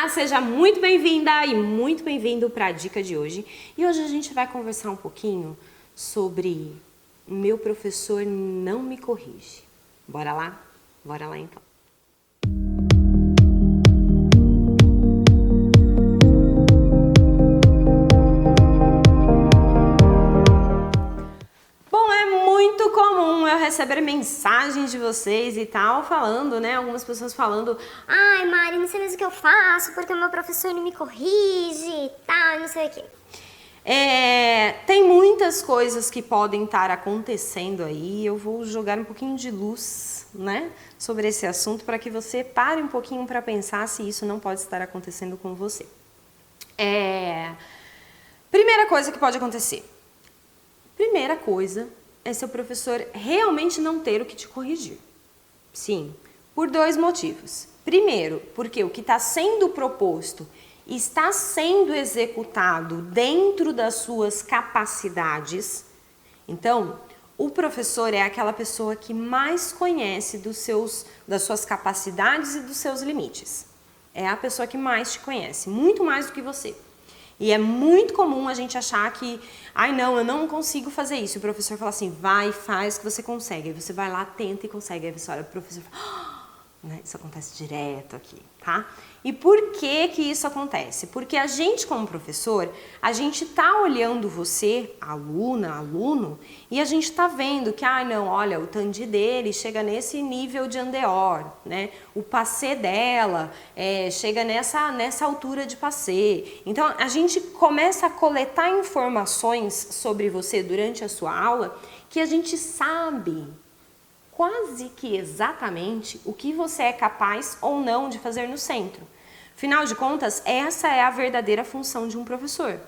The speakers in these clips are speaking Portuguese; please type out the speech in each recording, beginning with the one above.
Olá, seja muito bem-vinda e muito bem-vindo para a dica de hoje. E hoje a gente vai conversar um pouquinho sobre o meu professor não me corrige. Bora lá? Bora lá então. Muito comum eu receber mensagens de vocês e tal, falando, né? Algumas pessoas falando: ai, Mari, não sei mais o que eu faço, porque o meu professor não me corrige e tal, não sei o quê. Tem muitas coisas que podem estar acontecendo aí. Eu vou jogar um pouquinho de luz, né, sobre esse assunto para que você pare um pouquinho para pensar se isso não pode estar acontecendo com você. Primeira coisa que pode acontecer. Primeira coisa é seu professor realmente não ter o que te corrigir. Sim, por dois motivos. Primeiro, porque o que está sendo proposto está sendo executado dentro das suas capacidades. Então, o professor é aquela pessoa que mais conhece das suas capacidades e dos seus limites. É a pessoa que mais te conhece, muito mais do que você. E é muito comum a gente achar que, ai não, eu não consigo fazer isso. E o professor fala assim, vai, faz que você consegue. Aí você vai lá, tenta e consegue. Aí você olha, o professor fala, né? Isso acontece direto aqui, tá? E por que que isso acontece? Porque a gente, como professor, a gente tá olhando você, aluna, aluno, e a gente tá vendo que, ah, não, olha, o Tandi dele chega nesse nível de andeor, né? O passé dela chega nessa altura de passé. Então, a gente começa a coletar informações sobre você durante a sua aula que a gente sabe quase que exatamente o que você é capaz ou não de fazer no centro. Afinal de contas, essa é a verdadeira função de um professor.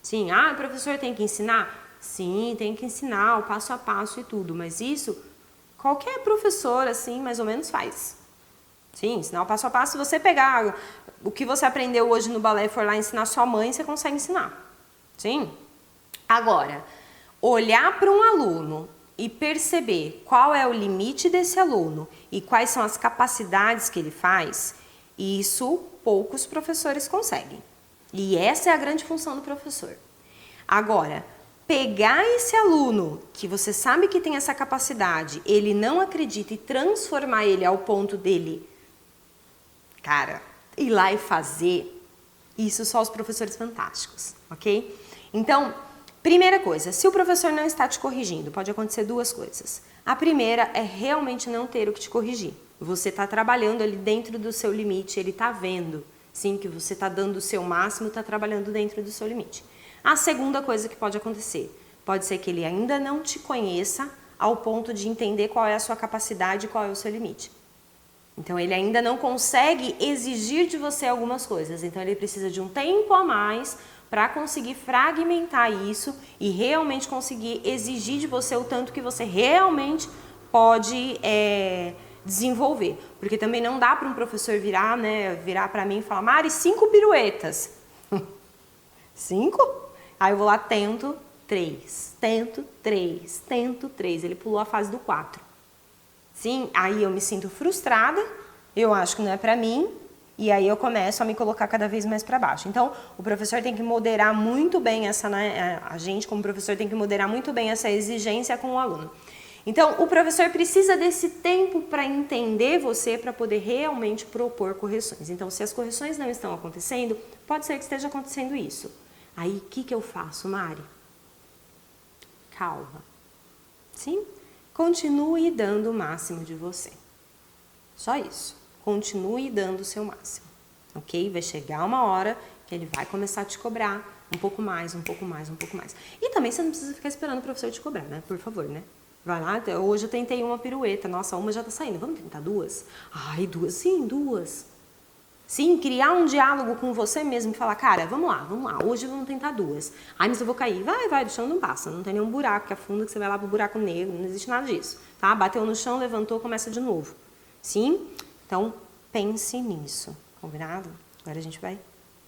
Sim, o professor tem que ensinar? Sim, tem que ensinar o passo a passo e tudo, mas isso qualquer professor, assim, mais ou menos faz. Sim, ensinar o passo a passo. Se você pegar o que você aprendeu hoje no balé e for lá ensinar sua mãe, você consegue ensinar. Sim? Agora, olhar para um aluno e perceber qual é o limite desse aluno e quais são as capacidades que ele faz, isso poucos professores conseguem. E essa é a grande função do professor. Agora, pegar esse aluno que você sabe que tem essa capacidade, ele não acredita e transformar ele ao ponto dele, cara, ir lá e fazer, isso só os professores fantásticos, ok? Então, primeira coisa, se o professor não está te corrigindo, pode acontecer duas coisas. A primeira é realmente não ter o que te corrigir. Você está trabalhando ali dentro do seu limite, ele está vendo, sim, que você está dando o seu máximo, está trabalhando dentro do seu limite. A segunda coisa que pode acontecer, pode ser que ele ainda não te conheça ao ponto de entender qual é a sua capacidade e qual é o seu limite. Então, ele ainda não consegue exigir de você algumas coisas, então ele precisa de um tempo a mais para conseguir fragmentar isso e realmente conseguir exigir de você o tanto que você realmente pode desenvolver. Porque também não dá para um professor virar para mim e falar, Mari, 5 piruetas. 5? Aí eu vou lá, tento 3, tento 3, tento 3. Ele pulou a fase do 4. Sim, aí eu me sinto frustrada, eu acho que não é para mim, e aí eu começo a me colocar cada vez mais para baixo. Então, o professor tem que moderar muito bem a gente como professor tem que moderar muito bem essa exigência com o aluno. Então, o professor precisa desse tempo para entender você, para poder realmente propor correções. Então, se as correções não estão acontecendo, pode ser que esteja acontecendo isso. Aí, o que eu faço, Mari? Calma. Sim? Continue dando o máximo de você. Só isso. Continue dando o seu máximo, ok? Vai chegar uma hora que ele vai começar a te cobrar um pouco mais, um pouco mais, um pouco mais. E também você não precisa ficar esperando o professor te cobrar, né? Por favor, né? Vai lá, hoje eu tentei uma pirueta, nossa, uma já tá saindo, vamos tentar duas? Ai, duas, sim, duas. Sim, criar um diálogo com você mesmo e falar, cara, vamos lá, hoje vamos tentar duas. Ai, mas eu vou cair. Vai, do chão não passa, não tem nenhum buraco que afunda que você vai lá pro buraco negro, não existe nada disso, tá? Bateu no chão, levantou, começa de novo. Sim? Então, pense nisso, combinado? Agora a gente vai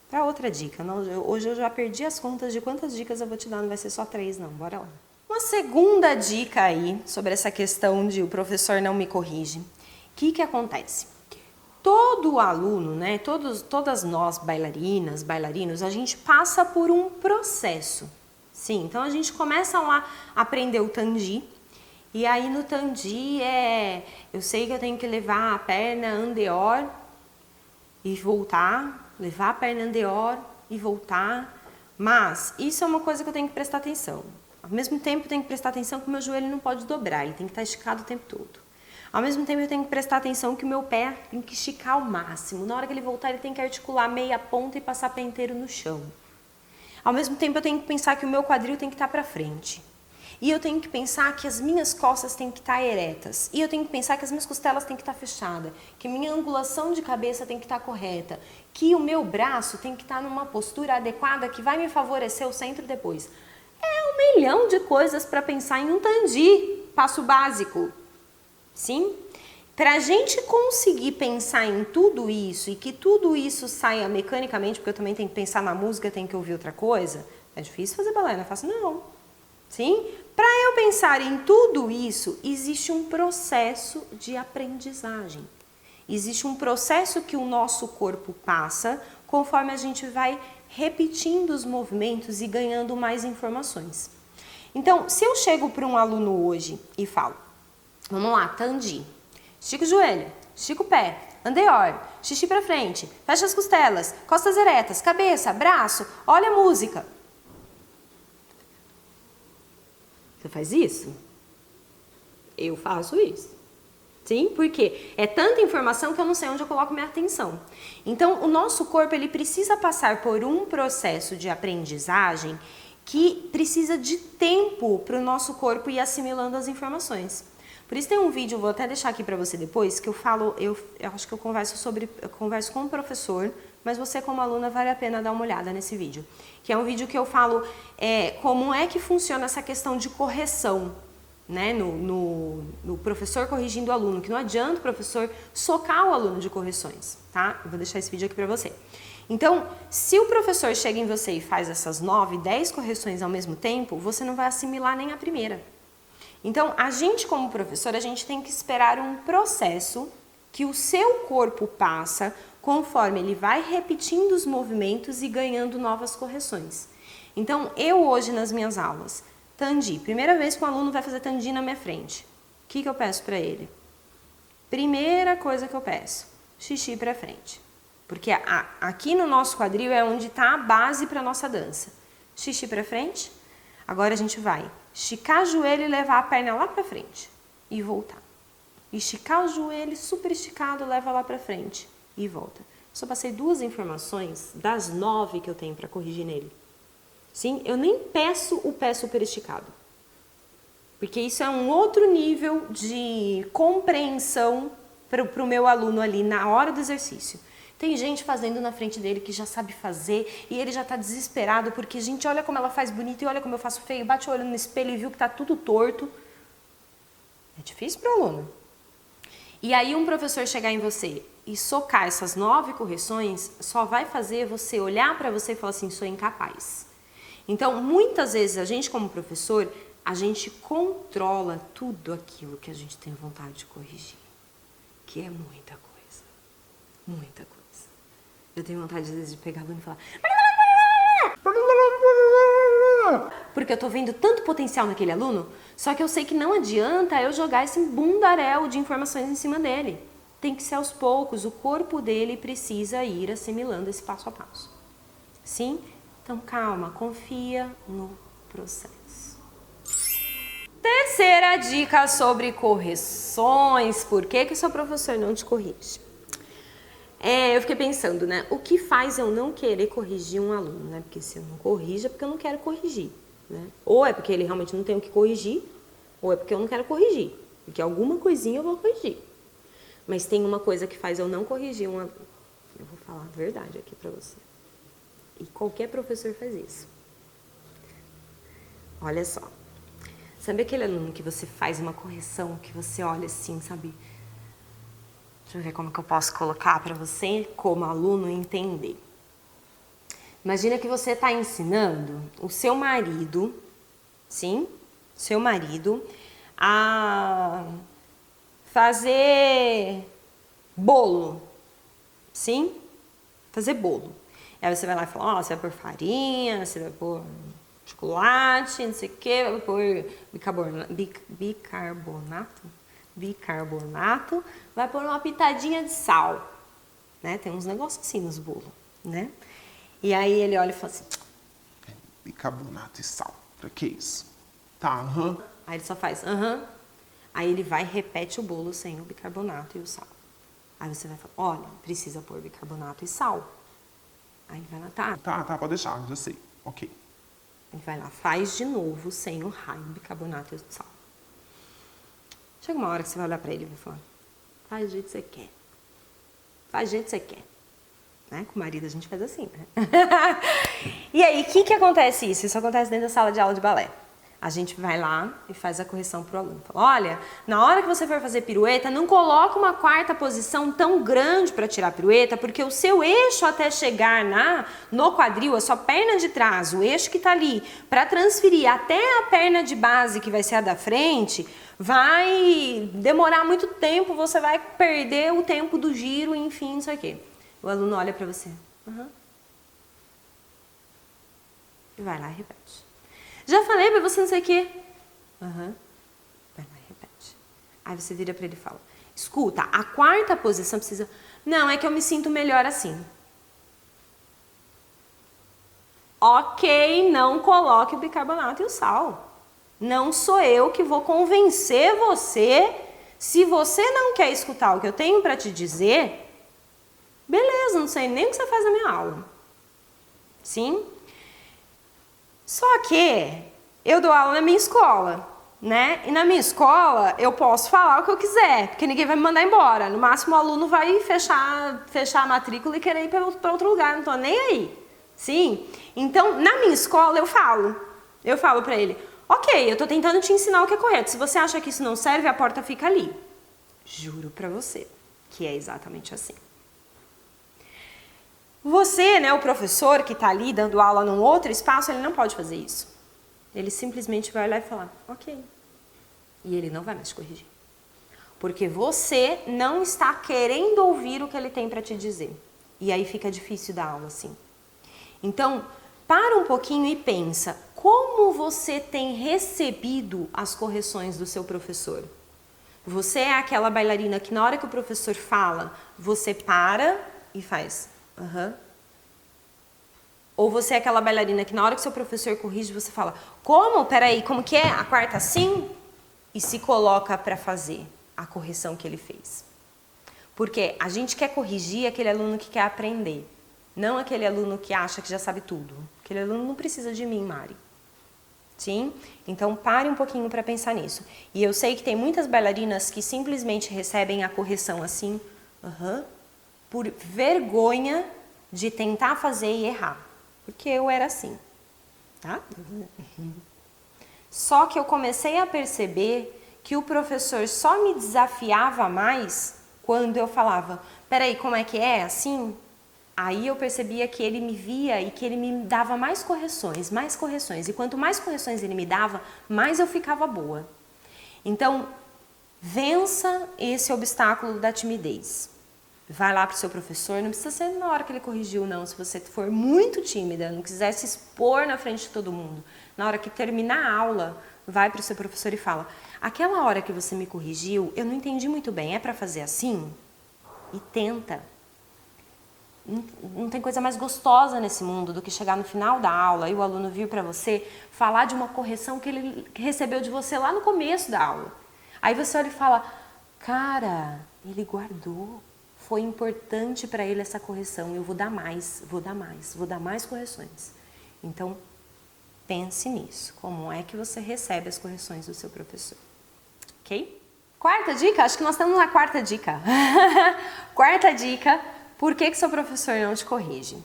para outra dica. Hoje eu já perdi as contas de quantas dicas eu vou te dar, não vai ser só 3 não, bora lá. Uma segunda dica aí, sobre essa questão de o professor não me corrige. O que acontece? todo aluno, né, todas nós bailarinas, bailarinos, a gente passa por um processo. Sim, então a gente começa lá a aprender o tandi, e aí no tandi eu sei que eu tenho que levar a perna andeor e voltar, levar a perna andeor e voltar, mas isso é uma coisa que eu tenho que prestar atenção. Ao mesmo tempo eu tenho que prestar atenção que o meu joelho não pode dobrar, ele tem que estar esticado o tempo todo. Ao mesmo tempo eu tenho que prestar atenção que o meu pé tem que esticar ao máximo. Na hora que ele voltar, ele tem que articular meia ponta e passar o pé inteiro no chão. Ao mesmo tempo eu tenho que pensar que o meu quadril tem que estar para frente. E eu tenho que pensar que as minhas costas têm que estar eretas. E eu tenho que pensar que as minhas costelas têm que estar fechadas. Que minha angulação de cabeça tem que estar correta. Que o meu braço tem que estar numa postura adequada que vai me favorecer o centro depois. É 1 milhão de coisas para pensar em um tandi, passo básico. Sim? Para a gente conseguir pensar em tudo isso e que tudo isso saia mecanicamente, porque eu também tenho que pensar na música, tenho que ouvir outra coisa, é difícil fazer balé, não é fácil não. Sim? Para eu pensar em tudo isso, existe um processo de aprendizagem. Existe um processo que o nosso corpo passa conforme a gente vai repetindo os movimentos e ganhando mais informações. Então, se eu chego para um aluno hoje e falo, vamos lá, tandi, estica o joelho, estica o pé, andeor, xixi para frente, fecha as costelas, costas eretas, cabeça, braço, olha a música. Você faz isso? Eu faço isso. Sim, porque é tanta informação que eu não sei onde eu coloco minha atenção. Então, o nosso corpo ele precisa passar por um processo de aprendizagem que precisa de tempo para o nosso corpo ir assimilando as informações. Por isso tem um vídeo, vou até deixar aqui para você depois, que eu falo, eu acho que eu converso com o professor, mas você como aluna vale a pena dar uma olhada nesse vídeo. Que é um vídeo que eu falo como é que funciona essa questão de correção, né, no professor corrigindo o aluno, que não adianta o professor socar o aluno de correções, tá? Eu vou deixar esse vídeo aqui para você. Então, se o professor chega em você e faz essas 9, 10 correções ao mesmo tempo, você não vai assimilar nem a primeira. Então, a gente como professor, a gente tem que esperar um processo que o seu corpo passa conforme ele vai repetindo os movimentos e ganhando novas correções. Então, eu hoje nas minhas aulas, tandi, primeira vez que um aluno vai fazer tandi na minha frente, o que eu peço para ele? Primeira coisa que eu peço, xixi para frente. Porque aqui no nosso quadril é onde está a base para a nossa dança. Xixi para frente, agora a gente vai esticar o joelho e levar a perna lá para frente e voltar. Esticar o joelho, super esticado, leva lá para frente e volta. Só passei 2 informações das 9 que eu tenho para corrigir nele. Sim, eu nem peço o pé super esticado. Porque isso é um outro nível de compreensão para o meu aluno ali na hora do exercício. Tem gente fazendo na frente dele que já sabe fazer e ele já está desesperado porque, gente, olha como ela faz bonito e olha como eu faço feio. Bate o olho no espelho e viu que está tudo torto. É difícil para o aluno. E aí um professor chegar em você e socar essas 9 correções só vai fazer você olhar para você e falar assim, sou incapaz. Então, muitas vezes a gente como professor, a gente controla tudo aquilo que a gente tem vontade de corrigir. Que é muita coisa. Muita coisa. Eu tenho vontade, às vezes, de pegar a aluno e falar... Porque eu tô vendo tanto potencial naquele aluno, só que eu sei que não adianta eu jogar esse bundaréu de informações em cima dele. Tem que ser aos poucos, o corpo dele precisa ir assimilando esse passo a passo. Sim? Então, calma, confia no processo. Terceira dica sobre correções. Por que o seu professor não te corrige? Eu fiquei pensando, né? O que faz eu não querer corrigir um aluno, né? Porque se eu não corrijo é porque eu não quero corrigir, né? Ou é porque ele realmente não tem o que corrigir, ou é porque eu não quero corrigir. Porque alguma coisinha eu vou corrigir. Mas tem uma coisa que faz eu não corrigir um aluno. Eu vou falar a verdade aqui pra você. E qualquer professor faz isso. Olha só. Sabe aquele aluno que você faz uma correção, que você olha assim, sabe? Deixa eu ver como que eu posso colocar para você, como aluno, entender. Imagina que você está ensinando o seu marido, sim? Seu marido, a fazer bolo. Sim? Fazer bolo. Aí você vai lá e fala, ó, você vai pôr farinha, você vai pôr chocolate, não sei o que, vai pôr bicarbonato, vai pôr uma pitadinha de sal, né? Tem uns negócios assim nos bolos, né? E aí ele olha e fala assim... Bicarbonato e sal. Pra que isso? Tá, aham. Aí ele só faz, aham. Aí ele vai e repete o bolo sem o bicarbonato e o sal. Aí você vai falar, olha, precisa pôr bicarbonato e sal. Aí ele vai lá, tá. Tá, pode deixar, já sei. Ok. Ele vai lá, faz de novo sem o raio do bicarbonato e o sal. Chega uma hora que você vai olhar pra ele e vai falar, faz do jeito que você quer. Faz do jeito que você quer. Né? Com o marido a gente faz assim, né? E aí, o que acontece isso? Isso acontece dentro da sala de aula de balé. A gente vai lá e faz a correção pro aluno. Fala, olha, na hora que você for fazer pirueta, não coloca uma quarta posição tão grande para tirar a pirueta, porque o seu eixo até chegar no quadril, a sua perna de trás, o eixo que tá ali, para transferir até a perna de base, que vai ser a da frente, vai demorar muito tempo, você vai perder o tempo do giro, enfim, isso aqui. O aluno olha para você. Uhum. E vai lá e repete. Já falei pra você não sei o quê. Aham. Vai lá e repete. Aí você vira pra ele e fala, escuta, a quarta posição precisa... Não, é que eu me sinto melhor assim. Ok, não coloque o bicarbonato e o sal. Não sou eu que vou convencer você. Se você não quer escutar o que eu tenho pra te dizer, beleza, não sei nem o que você faz na minha aula. Sim? Só que eu dou aula na minha escola, né? E na minha escola eu posso falar o que eu quiser, porque ninguém vai me mandar embora. No máximo o aluno vai fechar a matrícula e querer ir para outro lugar, não tô nem aí. Sim? Então, na minha escola eu falo para ele, ok, eu tô tentando te ensinar o que é correto. Se você acha que isso não serve, a porta fica ali. Juro para você que é exatamente assim. Você, né, o professor que está ali dando aula num outro espaço, ele não pode fazer isso. Ele simplesmente vai olhar e falar, ok. E ele não vai mais te corrigir. Porque você não está querendo ouvir o que ele tem para te dizer. E aí fica difícil dar aula assim. Então, para um pouquinho e pensa, como você tem recebido as correções do seu professor? Você é aquela bailarina que na hora que o professor fala, você para e faz... Uhum. Ou você é aquela bailarina que na hora que seu professor corrige, você fala, como? Peraí, como que é? A quarta assim? E se coloca para fazer a correção que ele fez. Porque a gente quer corrigir aquele aluno que quer aprender, não aquele aluno que acha que já sabe tudo. Aquele aluno não precisa de mim, Mari. Sim? Então pare um pouquinho para pensar nisso. E eu sei que tem muitas bailarinas que simplesmente recebem a correção assim, por vergonha de tentar fazer e errar. Porque eu era assim, tá? Só que eu comecei a perceber que o professor só me desafiava mais quando eu falava, peraí, como é que é? Assim? Aí eu percebia que ele me via e que ele me dava mais correções. E quanto mais correções ele me dava, mais eu ficava boa. Então, vença esse obstáculo da timidez. Vai lá pro seu professor, não precisa ser na hora que ele corrigiu, não. Se você for muito tímida, não quiser se expor na frente de todo mundo, na hora que terminar a aula, vai pro seu professor e fala, aquela hora que você me corrigiu, eu não entendi muito bem, é para fazer assim? E tenta. Não tem coisa mais gostosa nesse mundo do que chegar no final da aula e o aluno vir para você falar de uma correção que ele recebeu de você lá no começo da aula. Aí você olha e fala, cara, ele guardou. Foi importante para ele essa correção, eu vou dar mais correções. Então, pense nisso, como é que você recebe as correções do seu professor, ok? Quarta dica, acho que nós estamos na quarta dica. Quarta dica, por que seu professor não te corrige?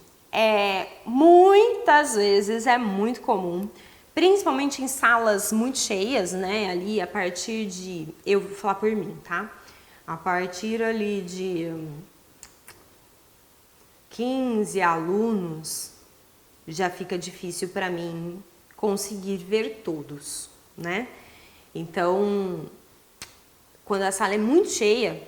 Muitas vezes é muito comum, principalmente em salas muito cheias, né, ali a partir de, eu vou falar por mim, tá? A partir ali de 15 alunos, já fica difícil para mim conseguir ver todos, né? Então, quando a sala é muito cheia,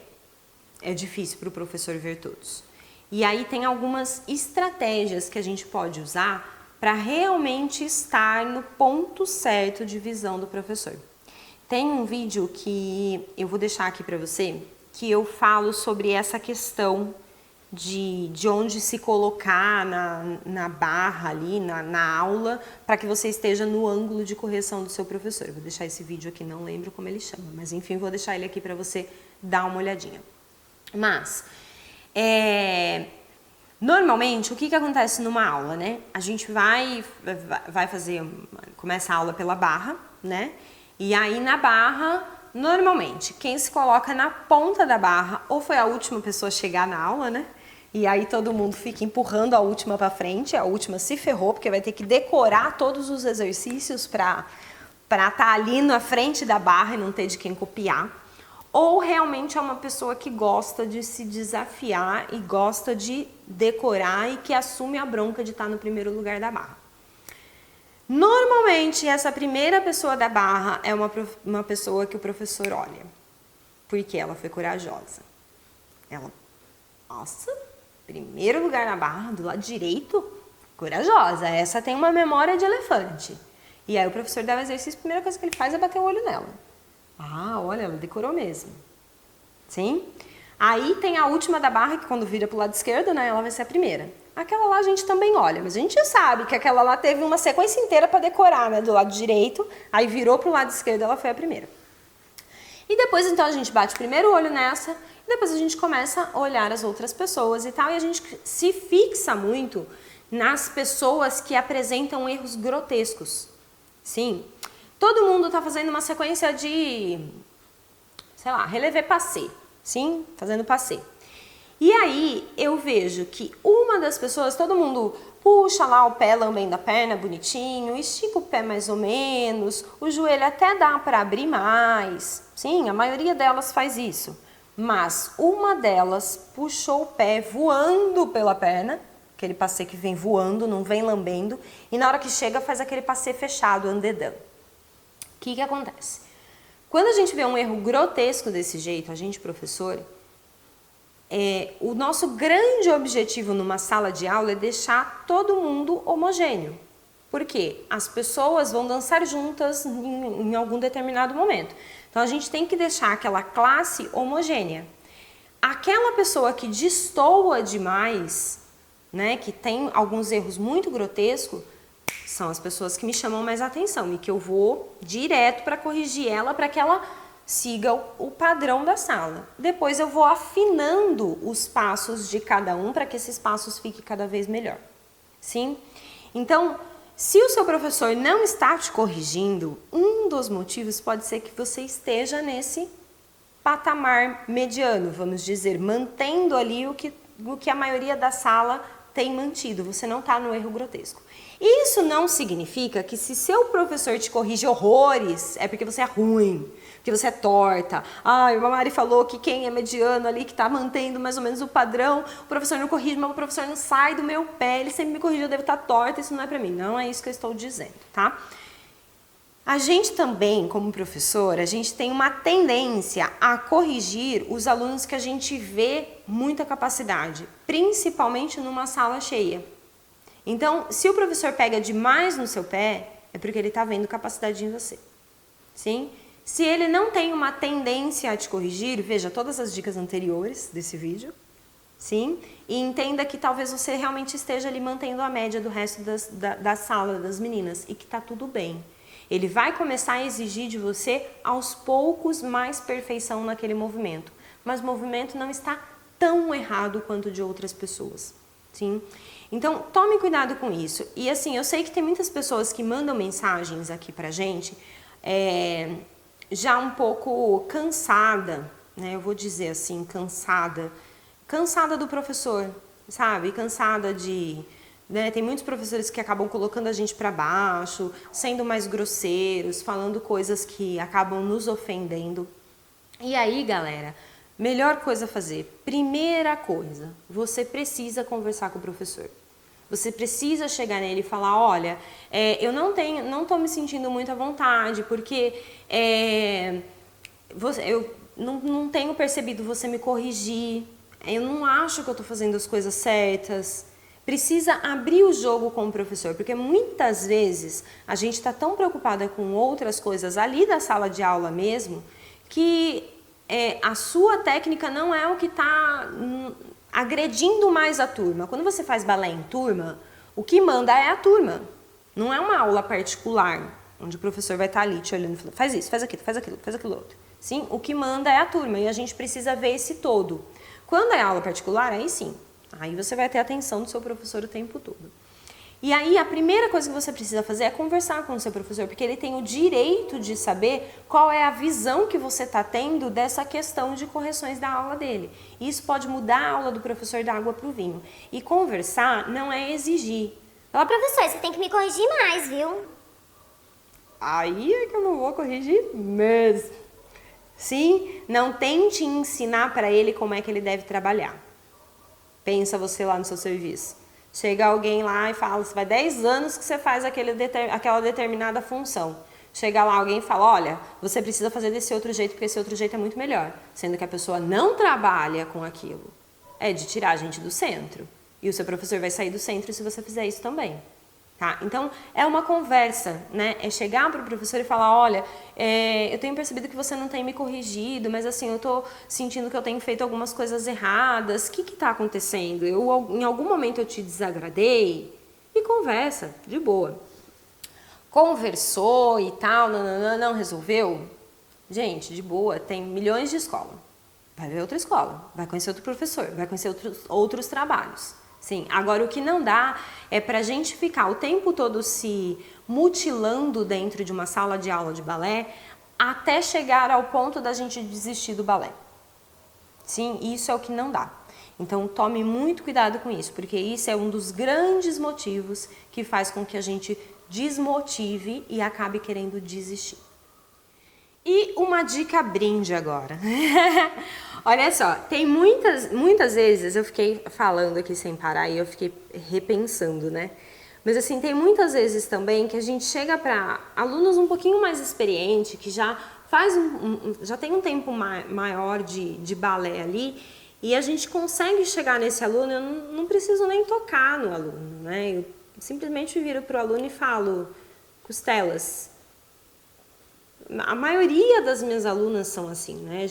é difícil para o professor ver todos. E aí tem algumas estratégias que a gente pode usar para realmente estar no ponto certo de visão do professor. Tem um vídeo que eu vou deixar aqui para você, que eu falo sobre essa questão de onde se colocar na barra ali, na aula, para que você esteja no ângulo de correção do seu professor. Eu vou deixar esse vídeo aqui, não lembro como ele chama, mas enfim, vou deixar ele aqui para você dar uma olhadinha. Mas, normalmente, o que acontece numa aula, né? A gente vai fazer, começa a aula pela barra, né? E aí na barra, normalmente, quem se coloca na ponta da barra, ou foi a última pessoa a chegar na aula, né? E aí todo mundo fica empurrando a última para frente, a última se ferrou, porque vai ter que decorar todos os exercícios para estar ali na frente da barra e não ter de quem copiar. Ou realmente é uma pessoa que gosta de se desafiar e gosta de decorar e que assume a bronca de estar no primeiro lugar da barra. Normalmente, essa primeira pessoa da barra é uma pessoa que o professor olha, porque ela foi corajosa. Ela, nossa, primeiro lugar na barra, do lado direito, corajosa. Essa tem uma memória de elefante. E aí o professor dá o exercício, a primeira coisa que ele faz é bater o olho nela. Ah, olha, ela decorou mesmo. Sim? Aí tem a última da barra, que quando vira pro lado esquerdo, né, ela vai ser a primeira. Aquela lá a gente também olha, mas a gente sabe que aquela lá teve uma sequência inteira para decorar, né, do lado direito, aí virou pro lado esquerdo, ela foi a primeira. E depois, então, a gente bate o primeiro olho nessa, e depois a gente começa a olhar as outras pessoas e tal, e a gente se fixa muito nas pessoas que apresentam erros grotescos. Sim, todo mundo está fazendo uma sequência de, sei lá, relevé passé, sim? Fazendo passé. E aí eu vejo que uma das pessoas, todo mundo puxa lá o pé lambendo a perna bonitinho, estica o pé mais ou menos, o joelho até dá para abrir mais. Sim, a maioria delas faz isso. Mas uma delas puxou o pé voando pela perna, aquele passé que vem voando, não vem lambendo, e na hora que chega faz aquele passé fechado, andedão. O que acontece? Quando a gente vê um erro grotesco desse jeito, a gente, professor, o nosso grande objetivo numa sala de aula é deixar todo mundo homogêneo. Por quê? As pessoas vão dançar juntas em algum determinado momento. Então, a gente tem que deixar aquela classe homogênea. Aquela pessoa que destoa demais, né, que tem alguns erros muito grotescos, são as pessoas que me chamam mais atenção e que eu vou direto para corrigir ela, para que ela siga o padrão da sala. Depois eu vou afinando os passos de cada um para que esses passos fiquem cada vez melhor. Sim? Então, se o seu professor não está te corrigindo, um dos motivos pode ser que você esteja nesse patamar mediano, vamos dizer, mantendo ali o que a maioria da sala tem mantido. Você não está no erro grotesco. Isso não significa que se seu professor te corrige horrores, é porque você é ruim, porque você é torta. Ah, a Mari falou que quem é mediano ali, que está mantendo mais ou menos o padrão, o professor não corrige, mas o professor não sai do meu pé, ele sempre me corrige, eu devo estar torta, isso não é para mim. Não é isso que eu estou dizendo, tá? A gente também, como professor, a gente tem uma tendência a corrigir os alunos que a gente vê muita capacidade, principalmente numa sala cheia. Então, se o professor pega demais no seu pé, é porque ele está vendo capacidade em você. Sim? Se ele não tem uma tendência a te corrigir, veja todas as dicas anteriores desse vídeo. Sim? E entenda que talvez você realmente esteja ali mantendo a média do resto da sala, das meninas, e que está tudo bem. Ele vai começar a exigir de você, aos poucos, mais perfeição naquele movimento. Mas o movimento não está tão errado quanto de outras pessoas. Sim? Então, tome cuidado com isso. E assim, eu sei que tem muitas pessoas que mandam mensagens aqui pra gente, já um pouco cansada, né? Eu vou dizer assim, cansada do professor, sabe? Cansada de... né? Tem muitos professores que acabam colocando a gente para baixo, sendo mais grosseiros, falando coisas que acabam nos ofendendo. E aí, galera, melhor coisa a fazer, primeira coisa, você precisa conversar com o professor. Você precisa chegar nele e falar, olha, eu não estou me sentindo muito à vontade, porque eu não tenho percebido você me corrigir. eu não acho que eu estou fazendo as coisas certas. Precisa abrir o jogo com o professor, porque muitas vezes a gente está tão preocupada com outras coisas ali da sala de aula mesmo, que a sua técnica não é o que está agredindo mais a turma. Quando você faz balé em turma, o que manda é a turma. Não é uma aula particular, onde o professor vai estar ali te olhando e falando, faz isso, faz aquilo, faz aquilo, faz aquilo outro. Sim, o que manda é a turma e a gente precisa ver esse todo. Quando é aula particular, aí sim, aí você vai ter a atenção do seu professor o tempo todo. E aí a primeira coisa que você precisa fazer é conversar com o seu professor, porque ele tem o direito de saber qual é a visão que você está tendo dessa questão de correções da aula dele. Isso pode mudar a aula do professor da água para o vinho. E conversar não é exigir. Ó, professor, você tem que me corrigir mais, viu? Aí é que eu não vou corrigir mesmo. Sim, não tente ensinar para ele como é que ele deve trabalhar. Pensa você lá no seu serviço. Chega alguém lá e fala, você vai 10 anos que você faz aquela determinada função. Chega lá alguém e fala, olha, você precisa fazer desse outro jeito, porque esse outro jeito é muito melhor. Sendo que a pessoa não trabalha com aquilo. É de tirar a gente do centro. E o seu professor vai sair do centro se você fizer isso também. Tá? Então, é uma conversa, né? É chegar para o professor e falar, olha, eu tenho percebido que você não tem me corrigido, mas assim, eu estou sentindo que eu tenho feito algumas coisas erradas. O que está acontecendo? Em algum momento eu te desagradei? E conversa, de boa. Conversou e tal, não resolveu? Gente, de boa, tem milhões de escolas. Vai ver outra escola, vai conhecer outro professor, vai conhecer outros trabalhos. Sim, agora o que não dá é pra gente ficar o tempo todo se mutilando dentro de uma sala de aula de balé até chegar ao ponto da gente desistir do balé. Sim, isso é o que não dá. Então tome muito cuidado com isso, porque isso é um dos grandes motivos que faz com que a gente desmotive e acabe querendo desistir. E uma dica brinde agora. Olha só, tem muitas vezes eu fiquei falando aqui sem parar e eu fiquei repensando, né? Mas assim, tem muitas vezes também que a gente chega para alunos um pouquinho mais experientes, que já faz já tem um tempo maior de balé ali, e a gente consegue chegar nesse aluno, eu não preciso nem tocar no aluno, né? Eu simplesmente viro pro aluno e falo, Costelas. A maioria das minhas alunas são assim, né?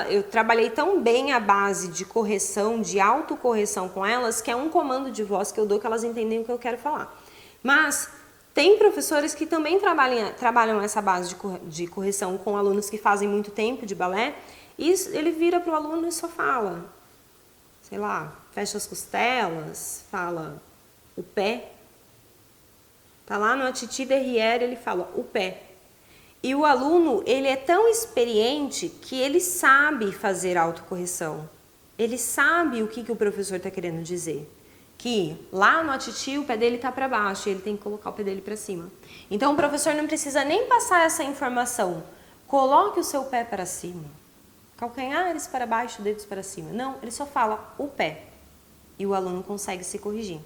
Eu trabalhei tão bem a base de correção, de autocorreção com elas, que é um comando de voz que eu dou que elas entendem o que eu quero falar. Mas tem professores que também trabalham essa base de correção com alunos que fazem muito tempo de balé, e ele vira para o aluno e só fala, sei lá, fecha as costelas, fala o pé. Tá lá no Atiti Derrière, ele fala o pé. E o aluno, ele é tão experiente que ele sabe fazer autocorreção. Ele sabe o que o professor está querendo dizer. Que lá no Atiti o pé dele está para baixo e ele tem que colocar o pé dele para cima. Então o professor não precisa nem passar essa informação. Coloque o seu pé para cima. Calcanhares para baixo, dedos para cima. Não, ele só fala o pé. E o aluno consegue se corrigir.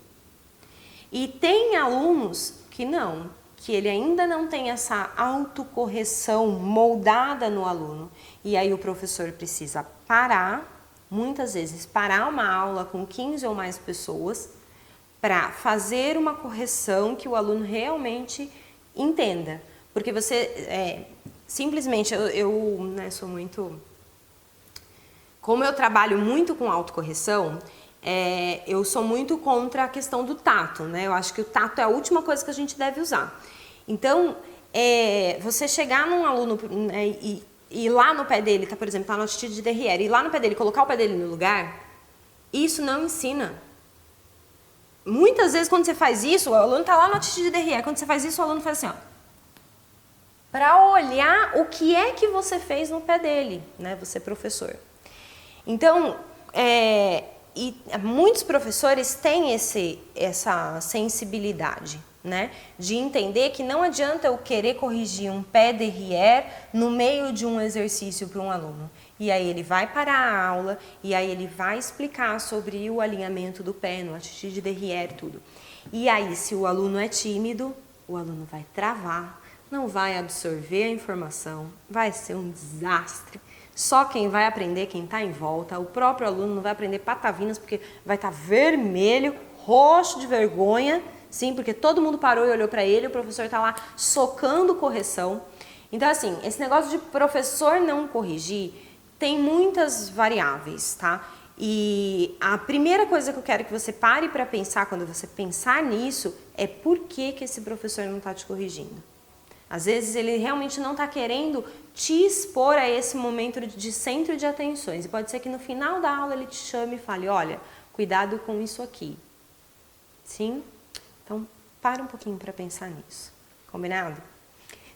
E tem alunos que não, que ele ainda não tem essa autocorreção moldada no aluno. E aí o professor precisa parar, muitas vezes parar uma aula com 15 ou mais pessoas para fazer uma correção que o aluno realmente entenda. Porque você, simplesmente, eu sou muito... Como eu trabalho muito com autocorreção, eu sou muito contra a questão do tato, né? Eu acho que o tato é a última coisa que a gente deve usar. Então, você chegar num aluno, né, e lá no pé dele, por exemplo, tá no Atiti de Derrière, e lá no pé dele, colocar o pé dele no lugar, isso não ensina. Muitas vezes, quando você faz isso, o aluno tá lá no Atiti de Derrière, quando você faz isso, o aluno faz assim, ó. Para olhar o que é que você fez no pé dele, né? Você, professor. Então, e muitos professores têm essa sensibilidade, né? De entender que não adianta eu querer corrigir um pé derrière no meio de um exercício para um aluno. E aí ele vai para a aula, e aí ele vai explicar sobre o alinhamento do pé, no Atiti de Derrière, tudo. E aí, se o aluno é tímido, o aluno vai travar, não vai absorver a informação, vai ser um desastre. Só quem vai aprender, quem está em volta, o próprio aluno não vai aprender patavinas porque vai estar vermelho, roxo de vergonha, sim, porque todo mundo parou e olhou para ele, o professor está lá socando correção. Então, assim, esse negócio de professor não corrigir tem muitas variáveis, tá? E a primeira coisa que eu quero que você pare para pensar quando você pensar nisso é por que esse professor não está te corrigindo. Às vezes ele realmente não está querendo te expor a esse momento de centro de atenções. E pode ser que no final da aula ele te chame e fale, olha, cuidado com isso aqui. Sim? Então, para um pouquinho para pensar nisso. Combinado?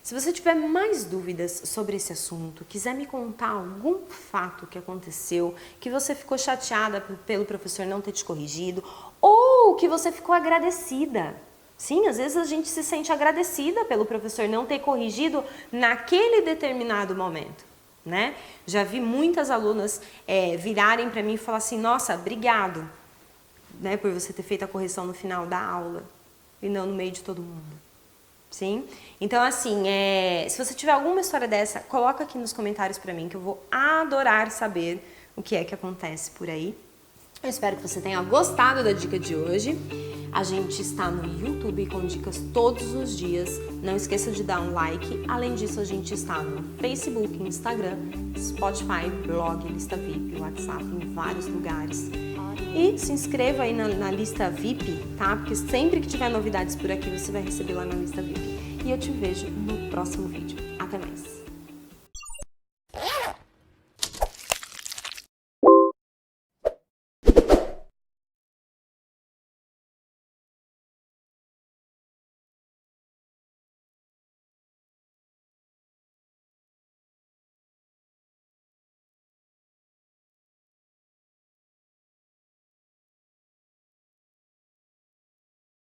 Se você tiver mais dúvidas sobre esse assunto, quiser me contar algum fato que aconteceu, que você ficou chateada pelo professor não ter te corrigido, ou que você ficou agradecida. Sim, às vezes a gente se sente agradecida pelo professor não ter corrigido naquele determinado momento, né? Já vi muitas alunas virarem para mim e falar assim, nossa, obrigado, né, por você ter feito a correção no final da aula e não no meio de todo mundo. Sim? Então, assim, se você tiver alguma história dessa, coloca aqui nos comentários para mim que eu vou adorar saber o que é que acontece por aí. Eu espero que você tenha gostado da dica de hoje. A gente está no YouTube com dicas todos os dias. Não esqueça de dar um like. Além disso, a gente está no Facebook, Instagram, Spotify, blog, lista VIP, WhatsApp, em vários lugares. E se inscreva aí na lista VIP, tá? Porque sempre que tiver novidades por aqui, você vai receber lá na lista VIP. E eu te vejo no próximo vídeo. Até mais!